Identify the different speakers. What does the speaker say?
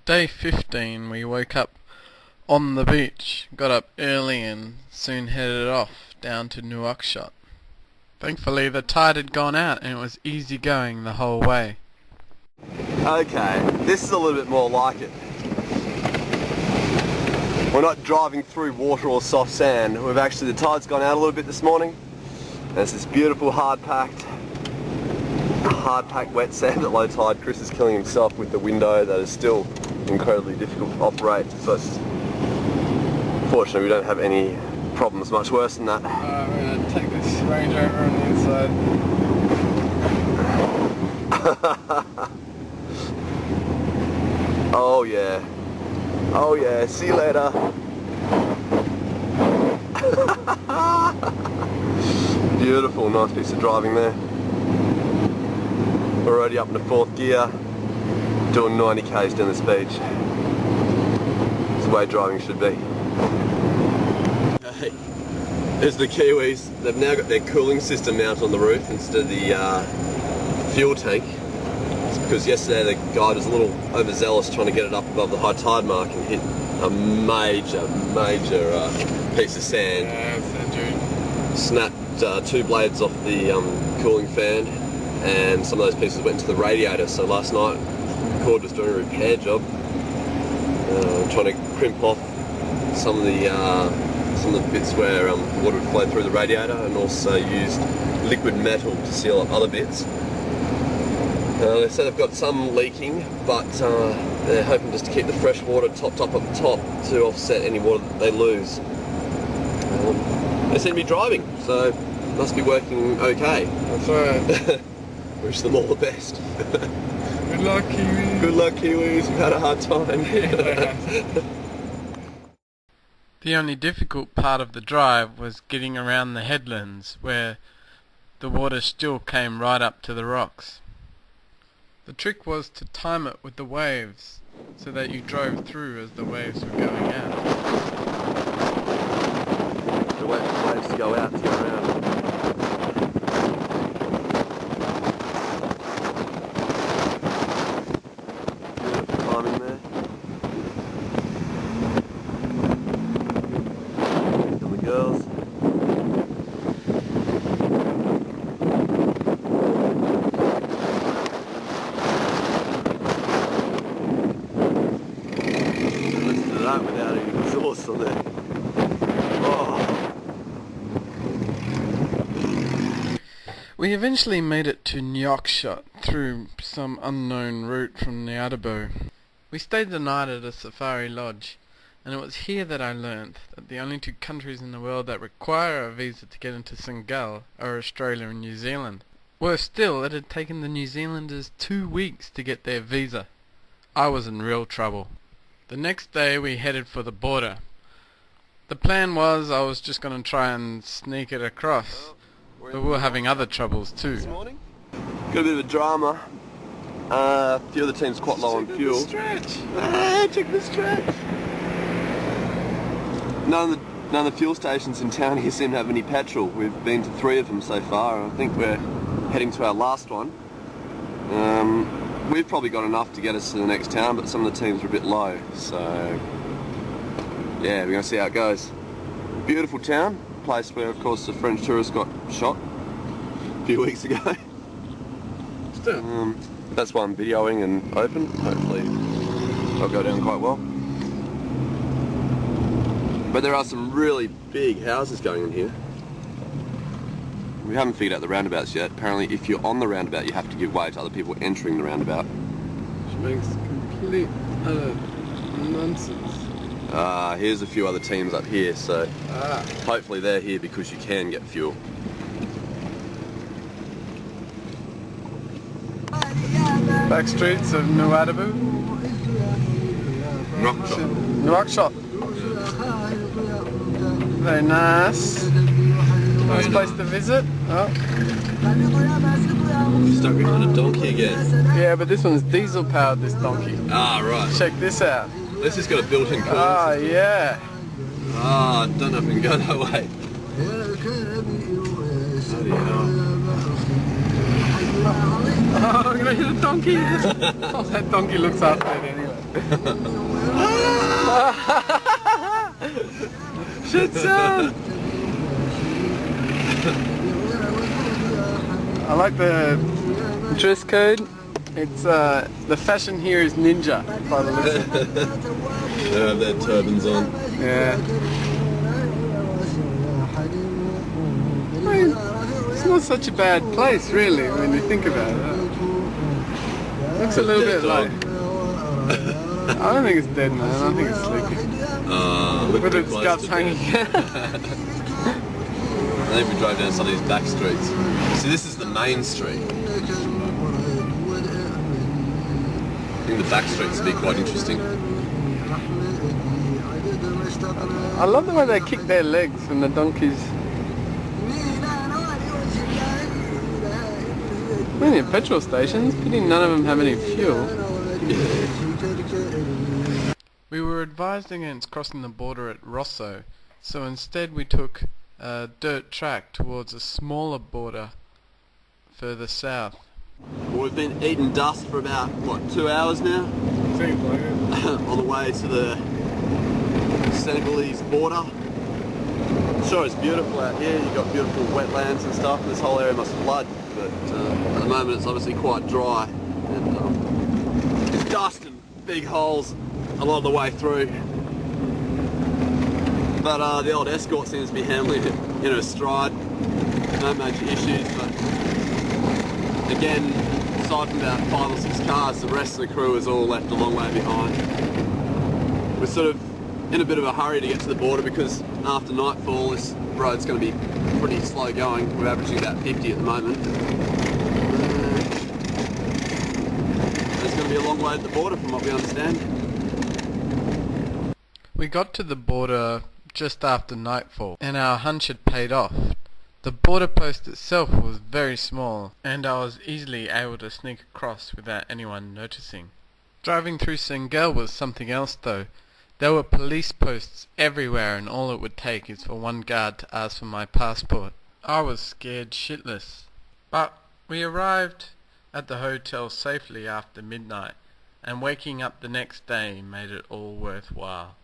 Speaker 1: Day 15 we woke up on the beach, got up early and soon headed off down to Nouakchott. Thankfully the tide had gone out and it was easy going the whole way.
Speaker 2: Okay, this is a little bit more like it. We're not driving through water or soft sand. The tide's gone out a little bit this morning. There's this beautiful hard-packed wet sand at low tide. Chris is killing himself with the window that is still incredibly difficult to operate. So fortunately we don't have any problems much worse than that.
Speaker 1: I'm going to take this Range Rover on the inside.
Speaker 2: Oh yeah. Oh yeah, see you later. Beautiful, nice piece of driving there. We're already up into fourth gear, doing 90 k's down this beach. It's the way driving should be. Hey, there's the Kiwis. They've now got their cooling system mounted on the roof instead of the fuel tank. It's because yesterday the guy was a little overzealous trying to get it up above the high tide mark and hit a major piece of sand.
Speaker 1: Yeah, sand dune.
Speaker 2: Snapped two blades off the cooling fan, and some of those pieces went into the radiator. So last night Cord was doing a repair job, trying to crimp off some of the bits where water would flow through the radiator, and also used liquid metal to seal up other bits. They said they've got some leaking, but they're hoping just to keep the fresh water topped up at the top to offset any water that they lose. They seem to be driving, so must be working okay.
Speaker 1: That's right.
Speaker 2: Wish them all the best.
Speaker 1: Good luck, Kiwis.
Speaker 2: Good luck, Kiwis. We've had a hard time.
Speaker 1: The only difficult part of the drive was getting around the headlands, where the water still came right up to the rocks. The trick was to time it with the waves, so that you drove through as the waves were going out.
Speaker 2: To wait for the waves to go out to go around. Beautiful timing there. And the girls. Without any exhaust on there. Oh.
Speaker 1: We eventually made it to Nouakchott through some unknown route from Nouadhibou. We stayed the night at a safari lodge, and it was here that I learnt that the only two countries in the world that require a visa to get into Senegal are Australia and New Zealand. Worse still, it had taken the New Zealanders 2 weeks to get their visa. I was in real trouble. The next day we headed for the border. The plan was I was just going to try and sneak it across, but we were having other troubles too.
Speaker 2: This morning, got a bit of a drama. A few of the teams quite low on fuel.
Speaker 1: Check the stretch.
Speaker 2: None of the fuel stations in town here seem to have any petrol. We've been to 3 of them so far. I think we're heading to our last one. We've probably got enough to get us to the next town, but some of the teams are a bit low, so yeah, we're going to see how it goes. Beautiful town, place where of course the French tourist got shot a few weeks ago. That's why I'm videoing and open. Hopefully I'll go down quite well. But there are some really big houses going in here. We haven't figured out the roundabouts yet. Apparently if you're on the roundabout you have to give way to other people entering the roundabout.
Speaker 1: Which makes complete nonsense.
Speaker 2: Here's a few other teams up here, so hopefully they're here because you can get fuel.
Speaker 1: Back streets of Nouadhibou. Nouakchott. Very nice. Nice place to visit. Oh.
Speaker 2: Stuck behind a donkey again.
Speaker 1: Yeah, but this one's diesel powered, this donkey.
Speaker 2: Ah, right.
Speaker 1: Check this out.
Speaker 2: This has got a built-in cooling
Speaker 1: Oh,
Speaker 2: system.
Speaker 1: yeah.
Speaker 2: Ah, I don't know if we can go that way. Bloody hell.
Speaker 1: Oh, I'm gonna hit a donkey! Oh, that donkey looks after it anyway. Shit, son! I like the dress code. It's the fashion here is ninja by the looks of it.
Speaker 2: They have their turbans on.
Speaker 1: Yeah. I mean, it's not such a bad place really when you think about it. Looks a little bit like... I don't think it's dead, man. I don't think it's sleeping. With its guts hanging out.
Speaker 2: I think we drove down some of these back streets. See, this is the main street. I think the back streets would be quite interesting.
Speaker 1: I love the way they kick their legs when the donkeys... Many petrol stations, pity none of them have any fuel. We were advised against crossing the border at Rosso, so instead we took a dirt track towards a smaller border further south.
Speaker 2: Well, we've been eating dust for about, what, 2 hours now?
Speaker 1: Seems like it.
Speaker 2: On the way to the Senegalese border. I'm sure it's beautiful out here. You've got beautiful wetlands and stuff. This whole area must flood, but at the moment it's obviously quite dry. And it's dust and big holes a lot of the way through. But the old escort seems to be handling it in a stride. No major issues, but again, aside from about 5 or 6 cars, the rest of the crew is all left a long way behind. We're sort of in a bit of a hurry to get to the border because after nightfall this road's going to be pretty slow going. We're averaging about 50 at the moment. There's going to be a long way to the border from what we understand.
Speaker 1: We got to the border just after nightfall, and our hunch had paid off. The border post itself was very small, and I was easily able to sneak across without anyone noticing. Driving through Senegal was something else though. There were police posts everywhere, and all it would take is for one guard to ask for my passport. I was scared shitless. But we arrived at the hotel safely after midnight, and waking up the next day made it all worthwhile.